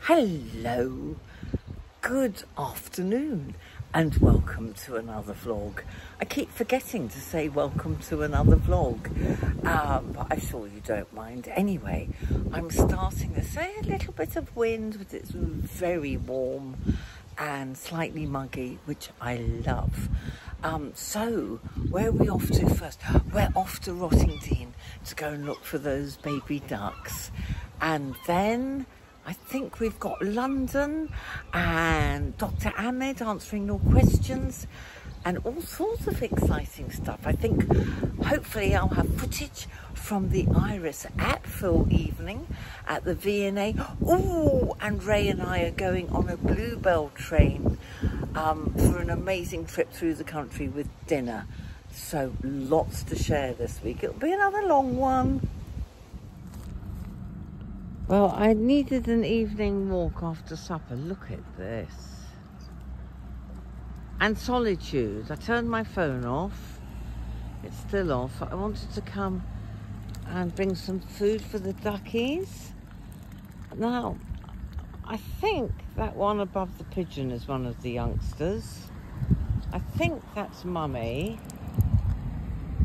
Hello, good afternoon, and welcome to another vlog. I keep forgetting to say welcome to another vlog, but I'm sure you don't mind. Anyway, I'm starting to say a little bit of wind, but it's very warm and slightly muggy, which I love. So where are we off to first? We're off to Rottingdean to go and look for those baby ducks, and then I think we've got London and Dr. Ahmed answering your questions and all sorts of exciting stuff. I think hopefully I'll have footage from the Iris at full evening at the V&A. Oh, and Ray and I are going on a Bluebell train for an amazing trip through the country with dinner. So lots to share this week. It'll be another long one. Well, I needed an evening walk after supper. Look at this. And solitude. I turned my phone off. It's still off. I wanted to come and bring some food for the duckies. Now, I think that one above the pigeon is one of the youngsters. I think that's Mummy.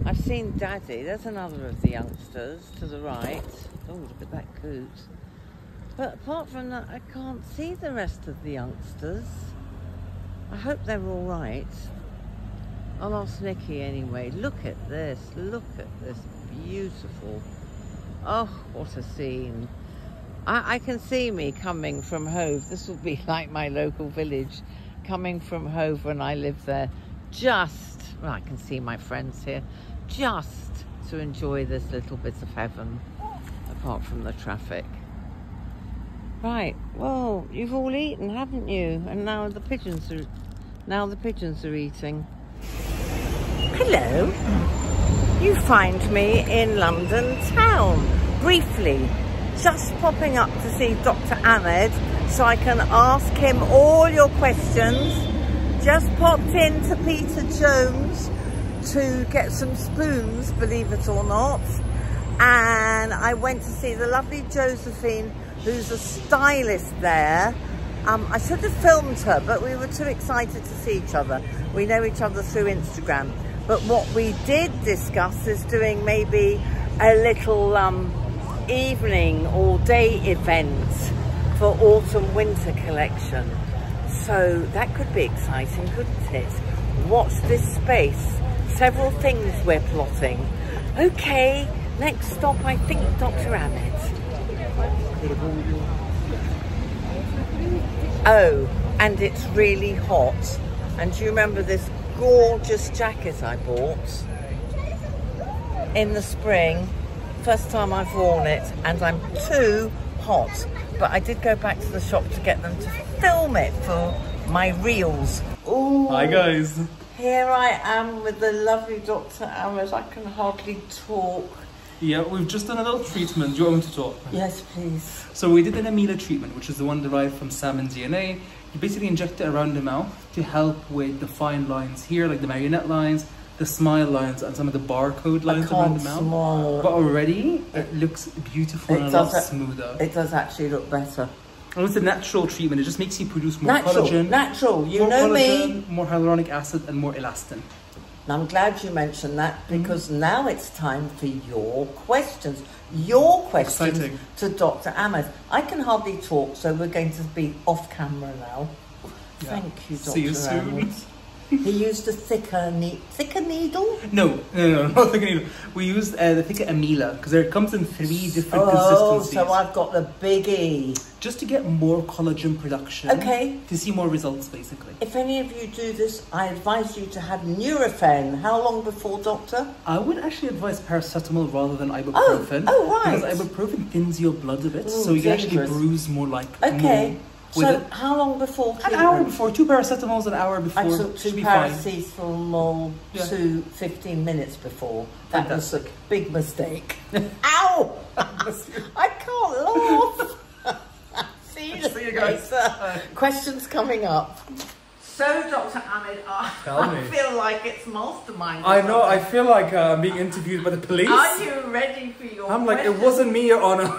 I've seen Daddy. There's another of the youngsters to the right. Oh, look at that coot. But apart from that, I can't see the rest of the youngsters. I hope they're all right. I'll ask Nikki anyway. Look at this. Look at this. Beautiful. Oh, what a scene. I can see me coming from Hove. This will be like my local village. Coming from Hove when I lived there. Just, well, I can see my friends here. Just to enjoy this little bit of heaven. Apart from the traffic. Right, well, you've all eaten, haven't you? And now the pigeons are eating. Hello. You find me in London town, briefly, just popping up to see Dr. Ahmed so I can ask him all your questions. Just popped into Peter Jones to get some spoons, believe it or not. And I went to see the lovely Josephine, who's a stylist there. I should have filmed her, but we were too excited to see each other. We know each other through Instagram. But what we did discuss is doing maybe a little evening or day event for autumn-winter collection. So that could be exciting, couldn't it? Watch this space. Several things we're plotting. Okay. Next stop, I think, Dr. Ahmed. Oh, and it's really hot. And do you remember this gorgeous jacket I bought in the spring? First time I've worn it, and I'm too hot. But I did go back to the shop to get them to film it for my reels. Ooh. Hi, guys. Here I am with the lovely Dr. Ahmed. I can hardly talk. Yeah, we've just done a little treatment. Do you want me to talk? Yes, please. So we did an Amila treatment, which is the one derived from salmon DNA. You basically inject it around the mouth to help with the fine lines here, like the marionette lines, the smile lines, and some of the barcode lines around the mouth. Smile. But already, it looks beautiful and a lot smoother. It does actually look better. And it's a natural treatment. It just makes you produce more collagen. Natural, you know collagen, me. More hyaluronic acid and more elastin. I'm glad you mentioned that, because now it's time for your questions. Your questions Exciting. To Dr. Ahmed. I can hardly talk, so we're going to be off camera now. Yeah. Thank you, Dr. See you Ahmed. soon. He used a thicker needle? No, not thicker needle. We used the thicker Amila, because it comes in 3 different consistencies. So I've got the biggie. Just to get more collagen production. Okay. To see more results, basically. If any of you do this, I advise you to have Nurofen. How long before, doctor? I would actually advise paracetamol rather than ibuprofen. Oh, right. Because ibuprofen thins your blood a bit, so you can actually bruise more like Okay. more. So how long before treatment? An hour before. 2 paracetamols an hour before. I took 2 paracetamol 15 minutes before. That was a big mistake. Ow! I can't laugh. See you guys. Questions coming up. So, Dr. Ahmed, I feel like it's mastermind. I know, I feel like I'm being interviewed by the police. Are you ready for your I'm like, it wasn't me, Your Honor.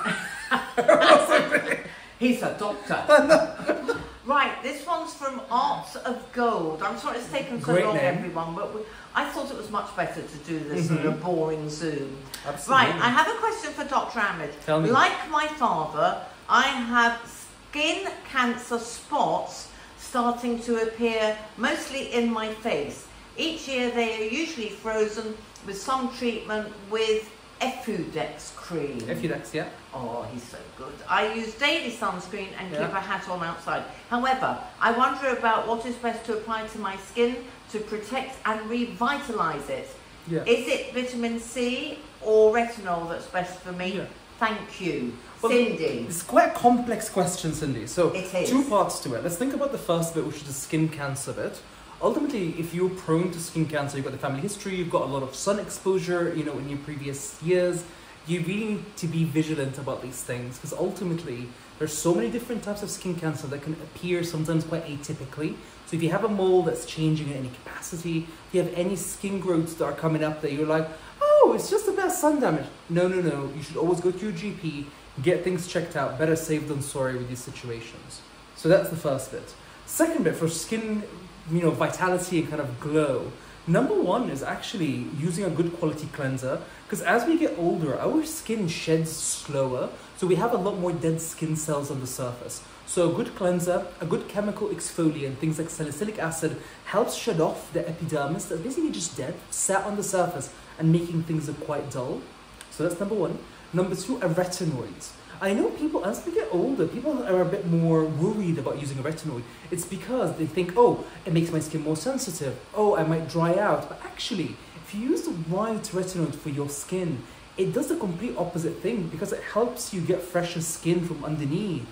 It wasn't me. He's a doctor. Right, this one's from Arts of Gold. I'm sorry it's taken so long, everyone, but I thought it was much better to do this in a boring Zoom. Absolutely. Right, I have a question for Dr. Ahmed. Tell me. Like my father, I have skin cancer spots starting to appear mostly in my face. Each year they are usually frozen with some treatment with Effudex cream. Effudex, yeah. Oh, he's so good. I use daily sunscreen and keep a hat on outside. However, I wonder about what is best to apply to my skin to protect and revitalise it. Yeah. Is it vitamin C or retinol that's best for me? Yeah. Thank you. Well, Cindy. it's quite a complex question, Cindy. So, It is. 2 parts to it. Let's think about the first bit, which is the skin cancer bit. Ultimately, if you're prone to skin cancer, you've got the family history, you've got a lot of sun exposure, you know, in your previous years, you really need to be vigilant about these things, because ultimately, there's so many different types of skin cancer that can appear sometimes quite atypically. So if you have a mole that's changing in any capacity, if you have any skin growths that are coming up that you're like, oh, it's just a bit of sun damage. No, no, no. You should always go to your GP, get things checked out. Better safe than sorry with these situations. So that's the first bit. Second bit, for skin, you know, vitality and kind of glow. Number 1 is actually using a good quality cleanser, because as we get older, our skin sheds slower, so we have a lot more dead skin cells on the surface. So a good cleanser, a good chemical exfoliant, things like salicylic acid, helps shed off the epidermis that's basically just dead, sat on the surface and making things look quite dull. So that's number 1. Number 2 are retinoids. I know people, as we get older, people are a bit more worried about using a retinoid. It's because they think, oh, it makes my skin more sensitive. Oh, I might dry out. But actually, if you use the right retinoid for your skin, it does the complete opposite thing, because it helps you get fresher skin from underneath.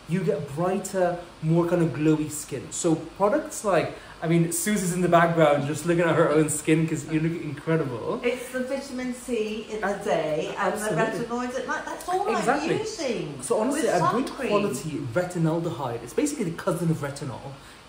You get brighter, more kind of glowy skin. So products like, I mean, Susie's in the background just looking at her own skin because you look incredible. It's the vitamin C in the day and the retinoids at night. That's all I'm using. So honestly, a good quality retinaldehyde, it's basically the cousin of retinol,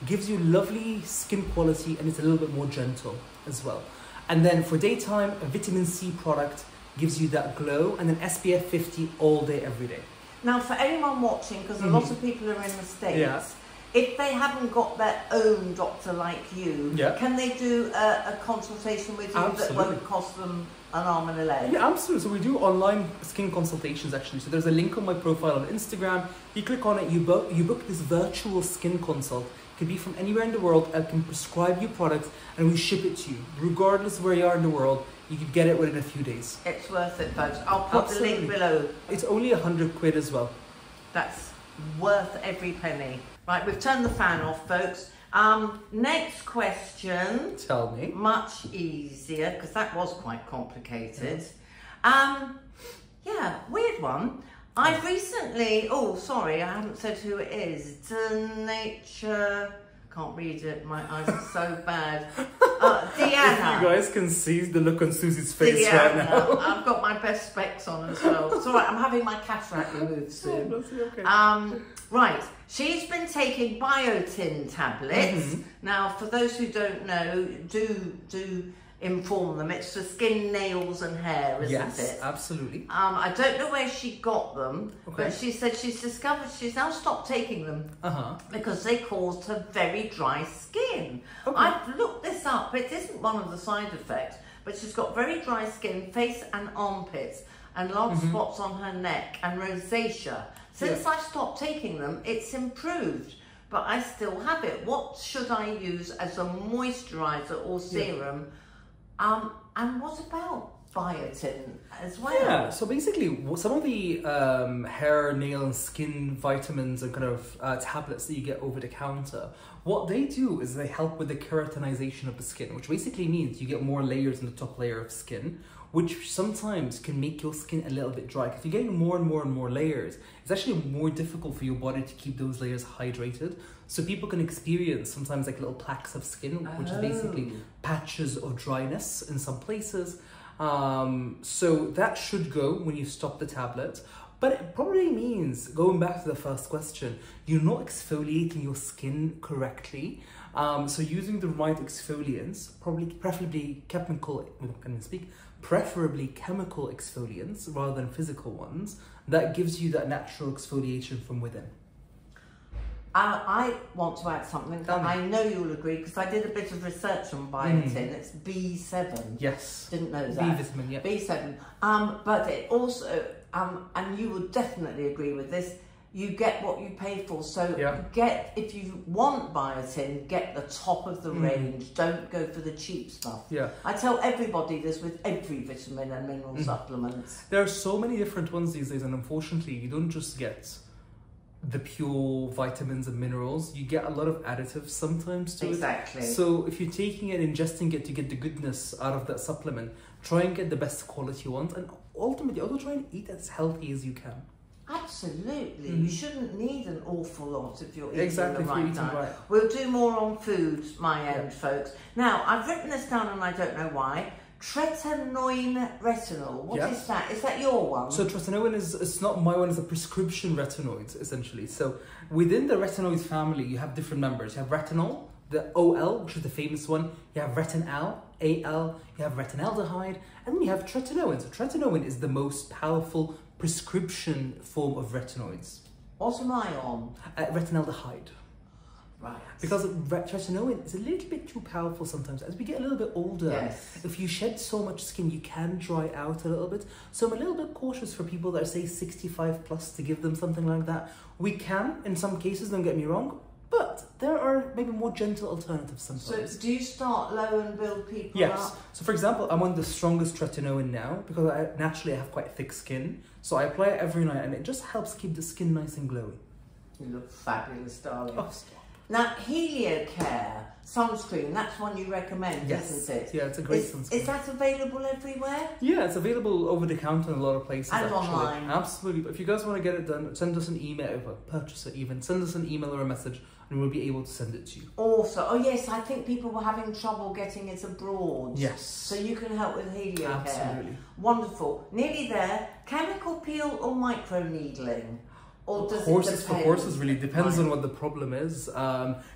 gives you lovely skin quality and it's a little bit more gentle as well. And then for daytime, a vitamin C product gives you that glow, and then SPF 50 all day, every day. Now, for anyone watching, because a lot of people are in the States, if they haven't got their own doctor like you, can they do a consultation with you that won't cost them an arm and a leg? Yeah, absolutely. So we do online skin consultations, actually. So there's a link on my profile on Instagram. You click on it, you book this virtual skin consult. It can be from anywhere in the world. I can prescribe you products and we ship it to you. Regardless of where you are in the world, you can get it within a few days. It's worth it, folks. I'll put the link below. It's only 100 quid as well. That's worth every penny. Right, we've turned the fan off, folks. Next question. Tell me. Much easier, because that was quite complicated. Yeah, weird one. I've recently, oh, sorry, I haven't said who it is. Nature, can't read it, my eyes are so bad. Deanna. If you guys can see the look on Susie's face right now. I've got my best specs on as well. It's all right, I'm having my cataract removed soon. Okay. Right, she's been taking biotin tablets. Now, for those who don't know, do inform them. It's for skin, nails and hair, isn't it? Yes, absolutely. I don't know where she got them, but she said she's discovered she's now stopped taking them because they caused her very dry skin. I've looked this up. It isn't one of the side effects, but she's got very dry skin, face and armpits, and large spots on her neck and rosacea. Since I stopped taking them, it's improved, but I still have it. What should I use as a moisturizer or serum? And what about biotin as well? Yeah, so basically some of the hair, nail and skin vitamins and kind of tablets that you get over the counter, what they do is they help with the keratinization of the skin, which basically means you get more layers in the top layer of skin, which sometimes can make your skin a little bit dry. If you're getting more and more and more layers, it's actually more difficult for your body to keep those layers hydrated. So people can experience sometimes like little plaques of skin, which is basically patches of dryness in some places. So that should go when you stop the tablet. But it probably means, going back to the first question, you're not exfoliating your skin correctly. So using the right exfoliants, preferably chemical exfoliants rather than physical ones, that gives you that natural exfoliation from within. I want to add something that I know you'll agree, because I did a bit of research on biotin. It's B7. Yes. Didn't know that. B vitamin, yeah. B7. But it also, and you would definitely agree with this, you get what you pay for. So if you want biotin, get the top of the range. Don't go for the cheap stuff. Yeah. I tell everybody this with every vitamin and mineral supplements. There are so many different ones these days, and unfortunately, you don't just get the pure vitamins and minerals. You get a lot of additives sometimes to it. So if you're taking it, ingesting it to get the goodness out of that supplement, try and get the best quality ones, and ultimately also try and eat as healthy as you can. Absolutely. You shouldn't need an awful lot if you're eating exactly, the right diet. We'll do more on food, my end, folks. Now, I've written this down and I don't know why. Tretinoin retinol. What is that? Is that your one? So tretinoin it's not my one, it's a prescription retinoid, essentially. So within the retinoid family, you have different members. You have retinol, the OL, which is the famous one. You have retinal, AL. You have retinaldehyde. And then you have tretinoin. So tretinoin is the most powerful prescription form of retinoids. What am I on? Retinaldehyde. Right. Because tretinoin is a little bit too powerful sometimes. As we get a little bit older, if you shed so much skin, you can dry out a little bit. So I'm a little bit cautious for people that are, say, 65 plus to give them something like that. We can, in some cases, don't get me wrong, but there are maybe more gentle alternatives sometimes. So do you start low and build people up? Yes. So for example, I'm on the strongest tretinoin now because naturally I have quite thick skin. So I apply it every night and it just helps keep the skin nice and glowy. You look fabulous, darling. Oh, stop. Now, HelioCare sunscreen, that's one you recommend, isn't it? Yeah, it's a great sunscreen. Is that available everywhere? Yeah, it's available over the counter in a lot of places. And online. Absolutely. But if you guys want to get it done, send us an email, purchase it even, send us an email or a message and we'll be able to send it to you. Also, oh yes, I think people were having trouble getting it abroad. Yes. So you can help with HelioCare. Absolutely. Wonderful. Nearly there. Chemical peel or microneedling? Or does Of course, it really depends on what the problem is.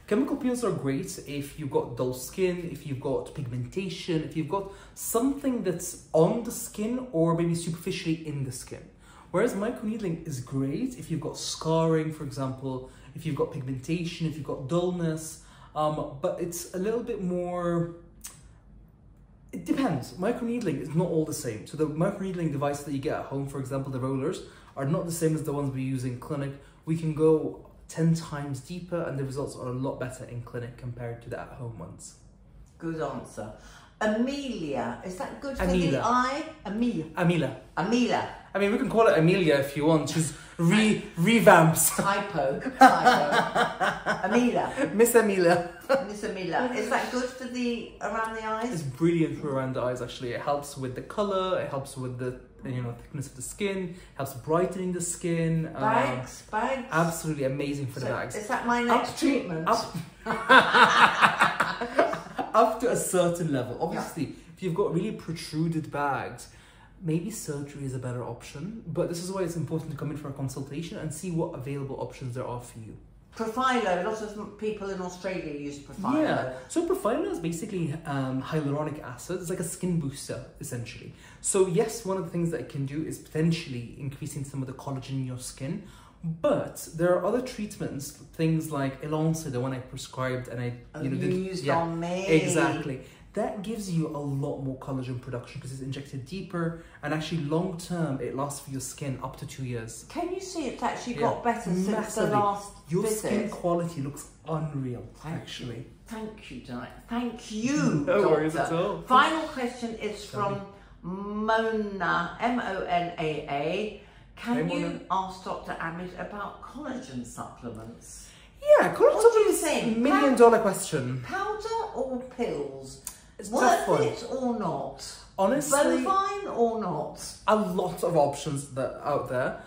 Chemical peels are great if you've got dull skin, if you've got pigmentation, if you've got something that's on the skin or maybe superficially in the skin. Whereas microneedling is great if you've got scarring, for example, if you've got pigmentation, if you've got dullness, but it's a little bit more... It depends. Microneedling is not all the same. So the microneedling device that you get at home, for example, the rollers, are not the same as the ones we use in clinic. We can go 10 times deeper and the results are a lot better in clinic compared to the at-home ones. Good answer. Amelia, is that good for the eye? Amila. I mean, we can call it Amelia if you want. She's revamps. Typo. Amelia. Miss Amelia. Miss Amelia. Is that good for around the eyes? It's brilliant for around the eyes, actually. It helps with the colour, it helps with the thickness of the skin, helps brightening the skin. Bags? Absolutely amazing for the bags. Is that my next treatment? Up to a certain level. Obviously, if you've got really protruded bags, maybe surgery is a better option. But this is why it's important to come in for a consultation and see what available options there are for you. Profilo, lots of people in Australia use Profilo. Yeah, so Profilo is basically hyaluronic acid. It's like a skin booster, essentially. So yes, one of the things that it can do is potentially increasing some of the collagen in your skin. But there are other treatments, things like Elance, the one I prescribed and I used on me. Exactly. That gives you a lot more collagen production because it's injected deeper and actually long term it lasts for your skin up to 2 years. Can you see it's actually got better since the last Your visit? Skin quality looks unreal, actually. Thank you, Di. Thank you, No Doctor. worries at all. Final question is from Mona, M-O-N-A-A. Can you ask Dr. Ahmed about collagen supplements? Yeah, collagen supplements is a $1 million question. Powder or pills? It's worth it or not? Honestly, bovine or not? A lot of options out there.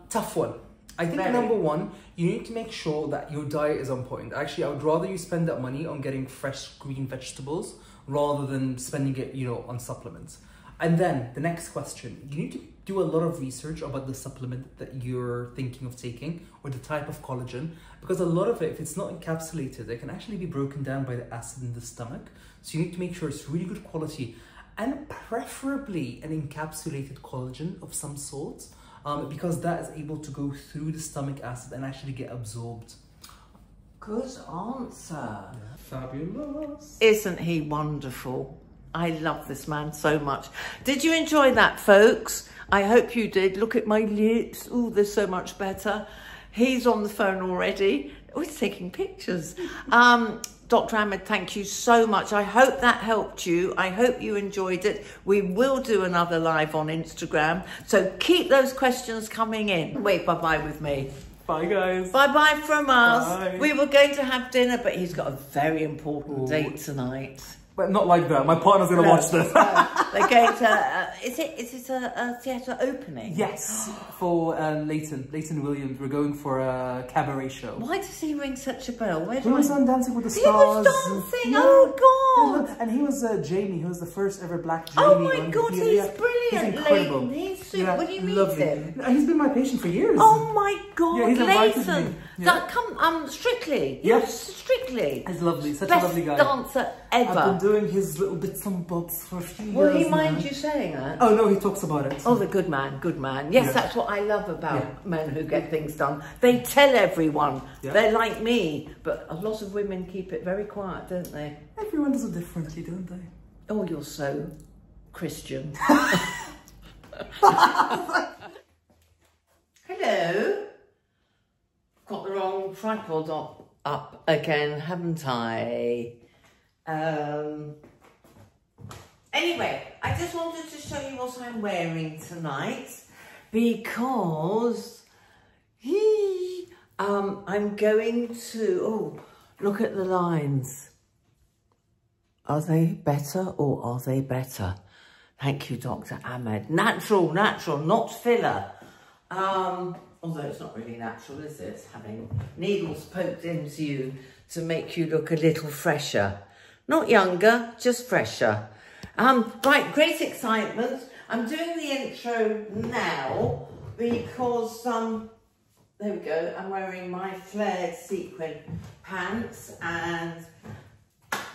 Tough one. I think number one, you need to make sure that your diet is on point. Actually, I would rather you spend that money on getting fresh green vegetables rather than spending it, on supplements. And then the next question, you need to do a lot of research about the supplement that you're thinking of taking or the type of collagen, because a lot of it, if it's not encapsulated, it can actually be broken down by the acid in the stomach. So you need to make sure it's really good quality and preferably an encapsulated collagen of some sort, because that is able to go through the stomach acid and actually get absorbed. Good answer. Fabulous. Isn't he wonderful? I love this man so much. Did you enjoy that, folks? I hope you did. Look at my lips. Oh, they're so much better. He's on the phone already. Oh, he's taking pictures. Dr. Ahmed, thank you so much. I hope that helped you. I hope you enjoyed it. We will do another live on Instagram. So keep those questions coming in. Wait, bye-bye with me. Bye, guys. Bye-bye from us. Bye. We were going to have dinner, but he's got a very important date tonight. But not like that. My partner's going to watch this. They're going to, is it a theatre opening? Yes, for Leighton Williams. We're going for a cabaret show. Why does he ring such a bell? Where He was on Dancing with the Stars. He was dancing, oh God. And he was Jamie, he was the first ever black Jamie. Oh my God, he's brilliant. He's incredible. Leighton, he's super. Will you meet him? He's been my patient for years. Oh my God, yeah, he's invited Leighton. me. Yeah. Strictly. Yes. Strictly. He's lovely, such Best a lovely guy. dancer ever. I've been doing his little bits and bobs for a few years. Will he mind you saying that? Oh no, he talks about it. Oh, the good man, good man. Yes, that's what I love about men who get things done. They tell everyone. Yeah. They're like me, but a lot of women keep it very quiet, don't they? Everyone does it differently, don't they? Oh, you're so Christian. Hello. Got the wrong tripod up again, haven't I? Anyway, I just wanted to show you what I'm wearing tonight because I'm going to, oh, look at the lines. Are they better or are they better? Thank you, Dr. Ahmed. Natural, not filler. Although it's not really natural, is it? Having needles poked into you to make you look a little fresher. Not younger, just fresher. Right, great excitement. I'm doing the intro now because, there we go, I'm wearing my flared sequin pants and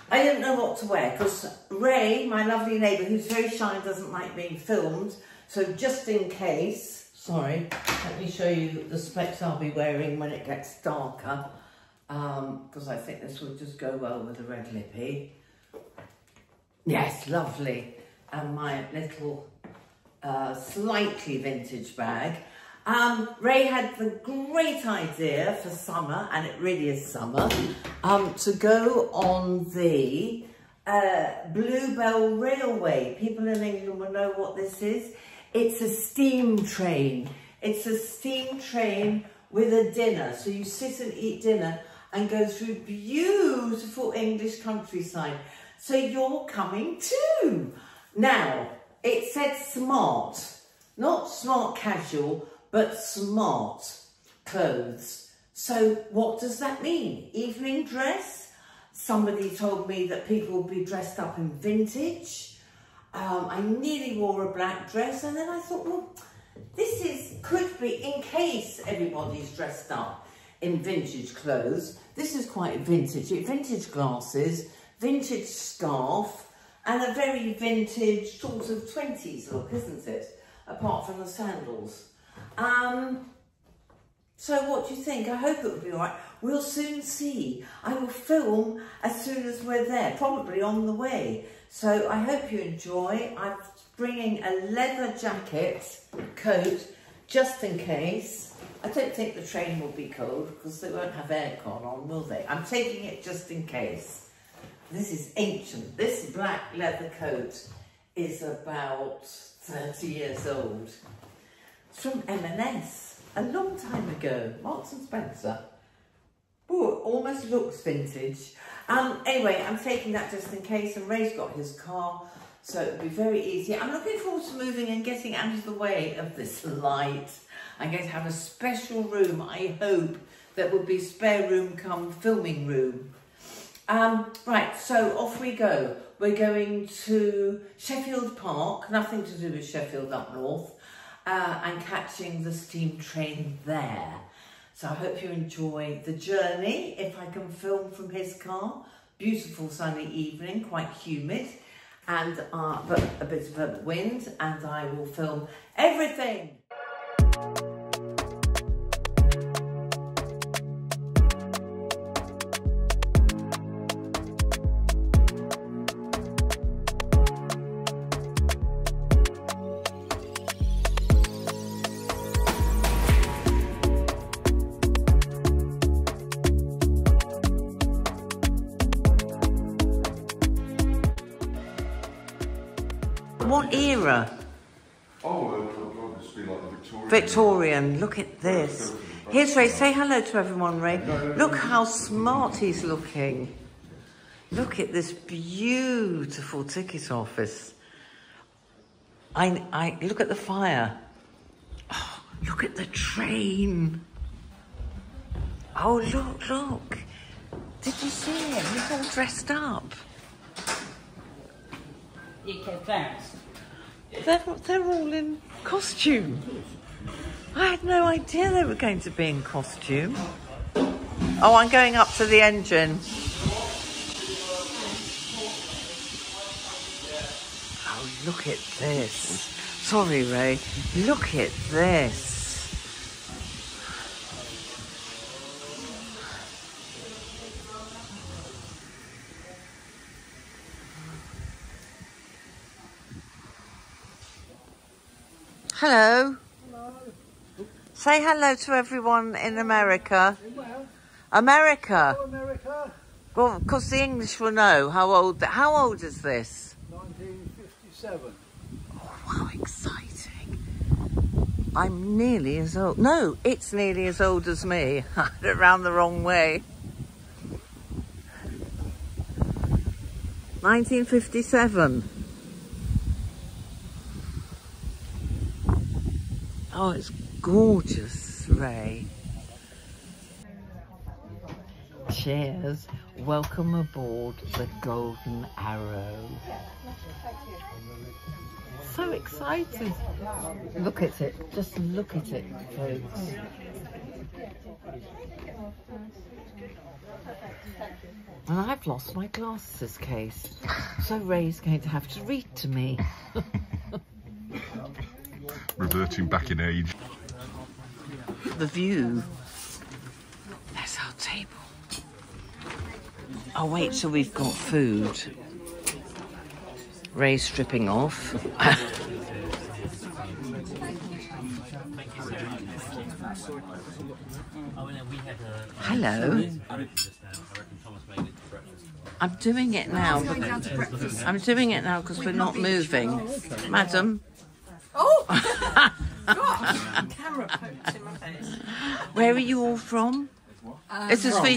I didn't know what to wear because Ray, my lovely neighbour, who's very shy and doesn't like being filmed, so just in case, sorry, let me show you the specs I'll be wearing when it gets darker because I think this will just go well with the red lippy. Yes, lovely. And my little slightly vintage bag. Ray had the great idea for summer, and it really is summer, to go on the Bluebell Railway. People in England will know what this is. It's a steam train. It's a steam train with a dinner. So you sit and eat dinner and go through beautiful English countryside. So you're coming too. Now, it said smart, not smart casual, but smart clothes. So what does that mean? Evening dress? Somebody told me that people will be dressed up in vintage. I nearly wore a black dress and then I thought, well, could be in case everybody's dressed up in vintage clothes. This is quite vintage. Vintage glasses, vintage scarf, and a very vintage sort of 20s look, isn't it? Apart from the sandals. So what do you think? I hope it will be all right. We'll soon see. I will film as soon as we're there, probably on the way. So I hope you enjoy. I'm bringing a leather jacket, coat, just in case. I don't think the train will be cold because they won't have aircon on, will they? I'm taking it just in case. This is ancient. This black leather coat is about 30 years old. It's from M&S, a long time ago, Marks and Spencer. Oh, it almost looks vintage. Anyway, I'm taking that just in case, and Ray's got his car, so it'll be very easy. I'm looking forward to moving and getting out of the way of this light. I'm going to have a special room, I hope, that will be spare room come filming room. Right, so off we go. We're going to Sheffield Park, nothing to do with Sheffield up north, and catching the steam train there. So I hope you enjoy the journey, if I can film from his car. Beautiful sunny evening, quite humid, and but a bit of a wind, and I will film everything. What era? Oh, it'll just be like the Victorian. Victorian. Look at this. Here's Ray. Say hello to everyone, Ray. Look how smart he's looking. Look at this beautiful ticket office. I look at the fire. Oh, look at the train. Oh, look. Did you see him? He's all dressed up. They're all in costume. I had no idea they were going to be in costume. Oh, I'm going up to the engine. Oh, look at this. Sorry, Ray. Look at this. Hello. Hello. Say hello to everyone in America. America. Hello, America. Well, because the English will know how old is this? 1957. Oh, how exciting. I'm nearly as old. No, it's nearly as old as me. I had it round the wrong way. 1957. Oh, it's gorgeous, Ray. Cheers. Welcome aboard the Golden Arrow. So excited. Look at it. Just look at it, folks. And I've lost my glasses case. So Ray's going to have to read to me. Reverting back in age. The view. There's our table. Oh, wait till we've got food. Ray's stripping off. Hello. I'm doing it now. I'm doing it now because we're not moving. Madam. Oh! Gosh! Camera poked in my face. Where are you all from? This is for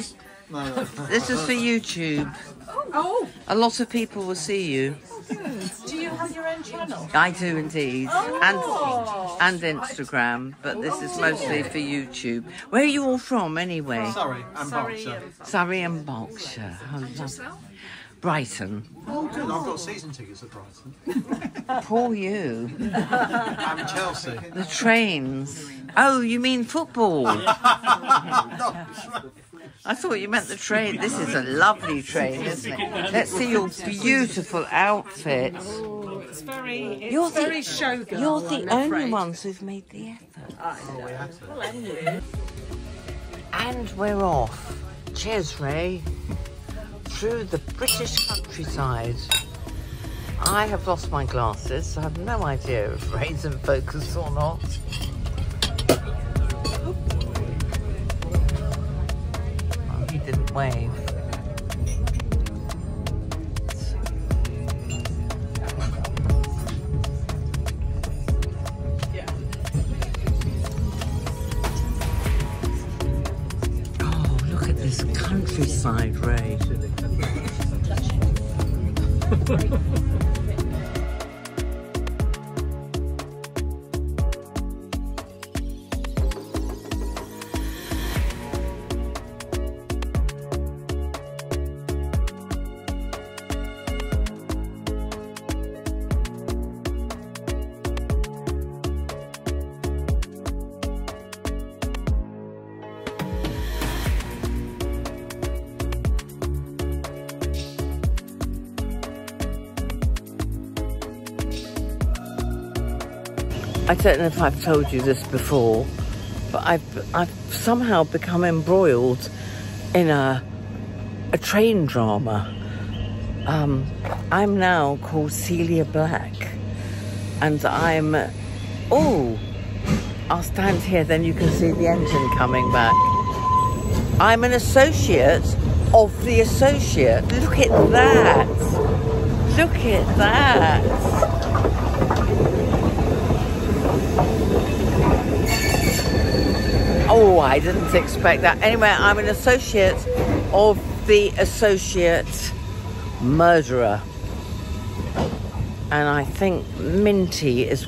YouTube. Oh! A lot of people will see you. Good. Do you have your own channel? I do indeed. Oh. And Instagram, but this is mostly for YouTube. Where are you all from anyway? Sorry, I'm Berkshire. Surrey and Berkshire. Oh, Yourself? Brighton. Oh, good. I've got season tickets at Brighton. Poor you. I'm in Chelsea. The trains. Oh, you mean football? I thought you meant the train. This is a lovely train, isn't it? Let's see your beautiful outfit. Oh, it's very showgirl. You're the only ones who've made the effort. And we're off. Cheers, Ray. Through the British countryside. I have lost my glasses, so I have no idea if Ray's in focus or not. Oh, he didn't wave. Oh, look at this countryside, Ray. I don't know if I've told you this before, but I've somehow become embroiled in a train drama. I'm now called Celia Black, and I'm... Oh, I'll stand here, then you can see the engine coming back. I'm an associate of the associate. Look at that. Look at that. Oh, I didn't expect that. Anyway, I'm an associate of the associate murderer. And I think Minty is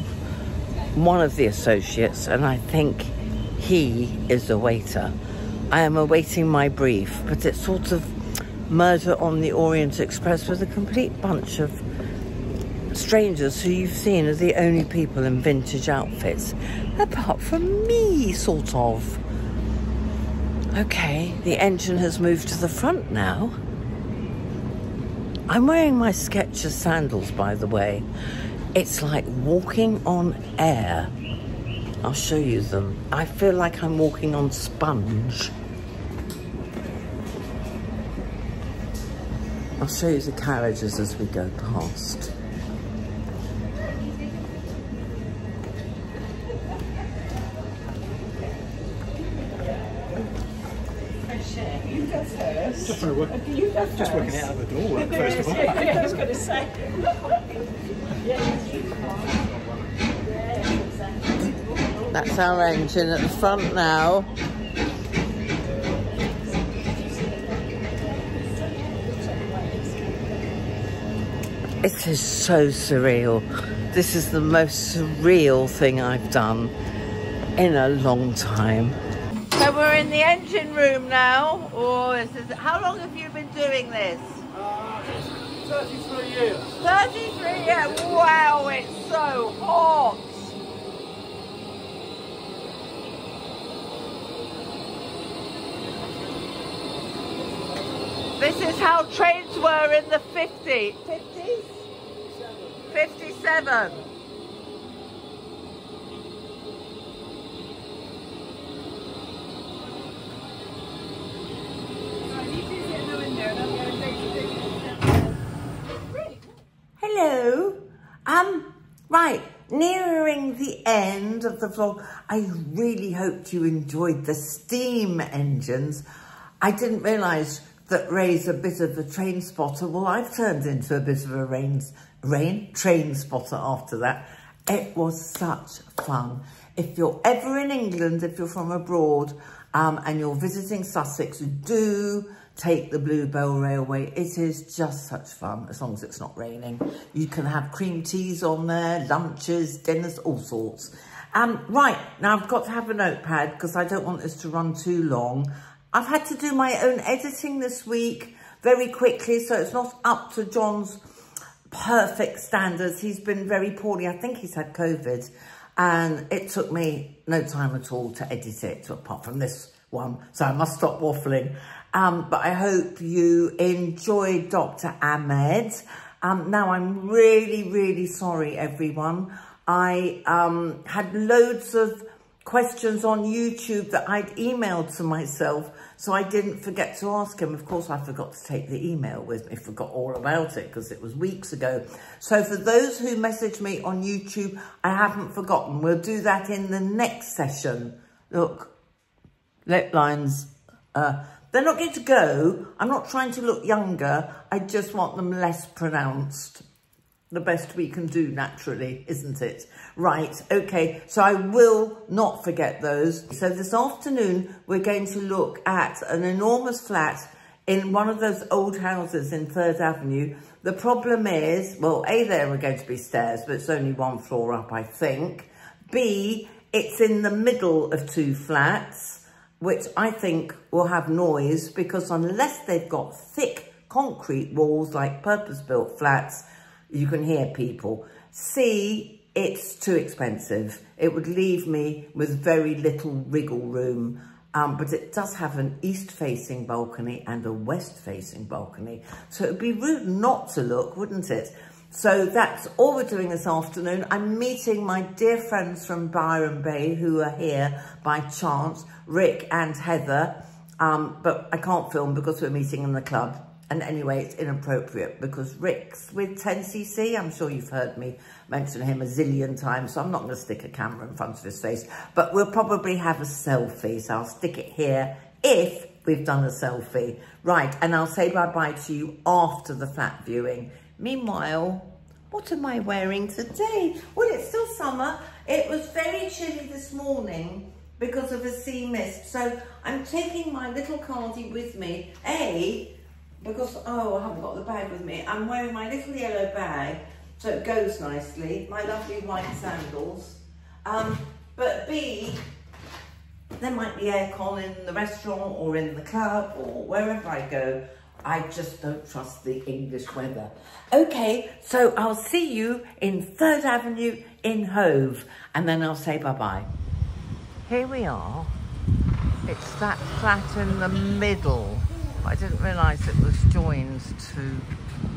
one of the associates, and I think he is the waiter. I am awaiting my brief, but it's sort of Murder on the Orient Express with a complete bunch of strangers who you've seen are the only people in vintage outfits, apart from me, sort of. Okay, the engine has moved to the front now. I'm wearing my Skechers sandals, by the way. It's like walking on air. I'll show you them. I feel like I'm walking on sponge. I'll show you the carriages as we go past. You go first. Just working out the door first of all. I was going to say. That's our engine at the front now. It is so surreal. This is the most surreal thing I've done in a long time. So we're in the engine room now. Oh, how long have you been doing this? 33 years. 33 years? Wow, it's so hot. This is how trains were in the 50s? 57. Hello. Right, nearing the end of the vlog. I really hoped you enjoyed the steam engines. I didn't realise that Ray's a bit of a train spotter. Well, I've turned into a bit of a train spotter after that. It was such fun. If you're ever in England, if you're from abroad, and you're visiting Sussex, do take the Bluebell Railway. It is just such fun, as long as it's not raining. You can have cream teas on there, lunches, dinners, all sorts. Right, now I've got to have a notepad because I don't want this to run too long. I've had to do my own editing this week very quickly, so it's not up to John's perfect standards. He's been very poorly. I think he's had COVID, and it took me no time at all to edit it, apart from this one, so I must stop waffling. But I hope you enjoyed Dr. Ahmed. Now, I'm really, really sorry, everyone. I had loads of questions on YouTube that I'd emailed to myself, so I didn't forget to ask him. Of course, I forgot to take the email with me, forgot all about it because it was weeks ago. So for those who messaged me on YouTube, I haven't forgotten. We'll do that in the next session. Look, lip lines, they're not going to go. I'm not trying to look younger. I just want them less pronounced. The best we can do naturally, isn't it? Right, okay, so I will not forget those. So this afternoon, we're going to look at an enormous flat in one of those old houses in 3rd Avenue. The problem is, well, A, there are going to be stairs, but it's only 1 floor up, I think. B, it's in the middle of 2 flats, which I think will have noise because unless they've got thick concrete walls like purpose-built flats, you can hear people. C, it's too expensive. It would leave me with very little wriggle room, but it does have an east-facing balcony and a west-facing balcony. So it would be rude not to look, wouldn't it? So that's all we're doing this afternoon. I'm meeting my dear friends from Byron Bay who are here by chance, Rick and Heather, but I can't film because we're meeting in the club. And anyway, it's inappropriate because Rick's with 10cc. I'm sure you've heard me mention him a zillion times, so I'm not going to stick a camera in front of his face. But we'll probably have a selfie, so I'll stick it here if we've done a selfie. Right, and I'll say bye-bye to you after the flat viewing. Meanwhile, what am I wearing today? Well, it's still summer. It was very chilly this morning, because of a sea mist. So I'm taking my little cardie with me, because, oh, I haven't got the bag with me. I'm wearing my little yellow bag, so it goes nicely, my lovely white sandals. But B, there might be aircon in the restaurant or in the club or wherever I go. I just don't trust the English weather. Okay, so I'll see you in 3rd Avenue in Hove, and then I'll say bye-bye. Here we are. It's that flat in the middle. I didn't realise it was joined to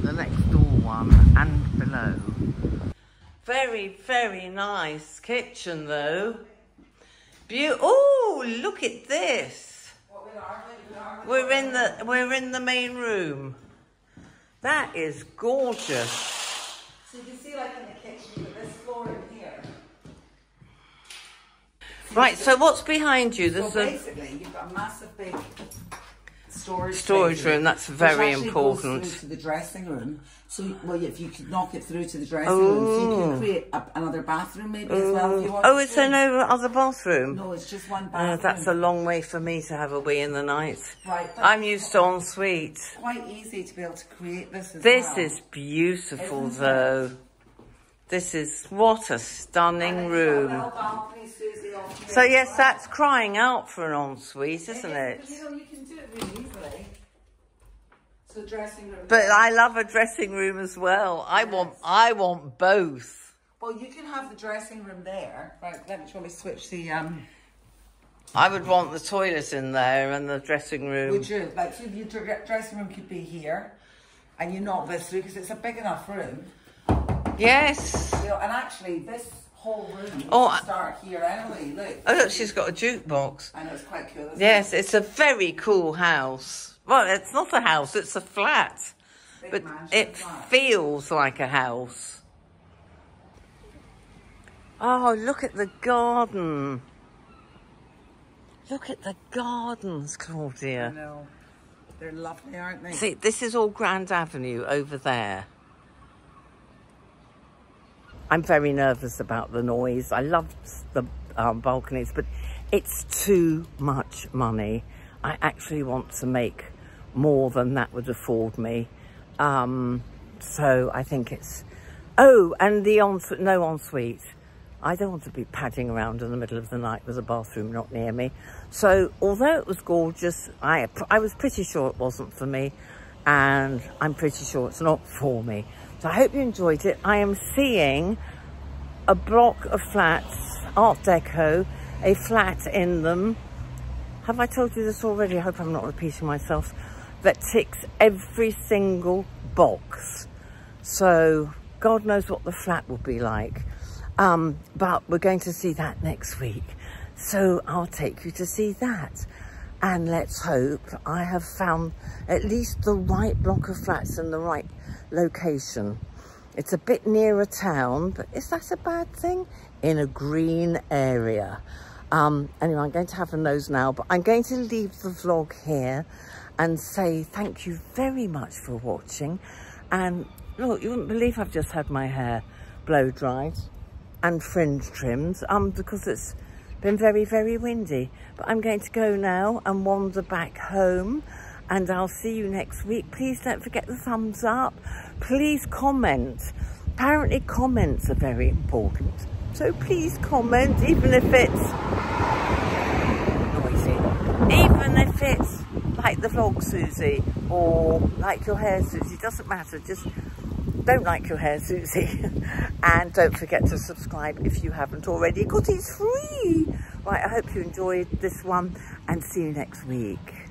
the next door one and below. Very, very nice kitchen though. Oh, look at this. We're in the main room. That is gorgeous. So you can see, like in the kitchen, with this floor in here. Right, so what's behind you? So basically, you've got a massive big storage room. That's very important. Goes through to the dressing room. So, well, if you could knock it through to the dressing room, so you can create another bathroom maybe as well if you want. Oh, is there no other bathroom? No, it's just one bathroom. That's a long way for me to have a wee in the night. Right. I'm used to ensuite. Quite easy to be able to create this as well. This is beautiful though. This is, what a stunning room. So yes, that's crying out for an ensuite, isn't it? But, you know, you can do it really easily. So dressing room. But I love a dressing room as well. Yes. I want both. Well, you can have the dressing room there. Right, let me switch the I would want the toilet in there and the dressing room. Would you? Like, so your dressing room could be here, and you knock this through because it's a big enough room. Yes. You know, and actually, this whole room can start here anyway. Look. Oh, look, she's got a jukebox. I know, it's quite cool, isn't it? Yes, it's a very cool house. Well, it's not a house, it's a flat. But it feels like a house. Oh, look at the garden. Look at the gardens, Claudia. I know. They're lovely, aren't they? See, this is all Grand Avenue over there. I'm very nervous about the noise. I love the balconies, but it's too much money. I actually want to make more than that would afford me. So I think it's... Oh, and the no ensuite. I don't want to be padding around in the middle of the night with a bathroom not near me. So although it was gorgeous, I was pretty sure it wasn't for me, and I'm pretty sure it's not for me. So I hope you enjoyed it. I am seeing a block of flats, Art Deco, a flat in them. Have I told you this already? I hope I'm not repeating myself. That ticks every single box. So God knows what the flat will be like. But we're going to see that next week. So I'll take you to see that. And let's hope I have found at least the right block of flats in the right location. It's a bit nearer town, but is that a bad thing? In a green area. Anyway, I'm going to have a nose now, but I'm going to leave the vlog here and say thank you very much for watching. And look, you wouldn't believe I've just had my hair blow dried and fringe trimmed because it's been very, very windy. But I'm going to go now and wander back home, and I'll see you next week. Please don't forget the thumbs up. Please comment. Apparently comments are very important. So please comment, even if it's noisy. Even if it's like the vlog, Susie, or like your hair, Susie. Doesn't matter. Just don't like your hair, Susie. And don't forget to subscribe if you haven't already, because it's free. Right, I hope you enjoyed this one, and see you next week.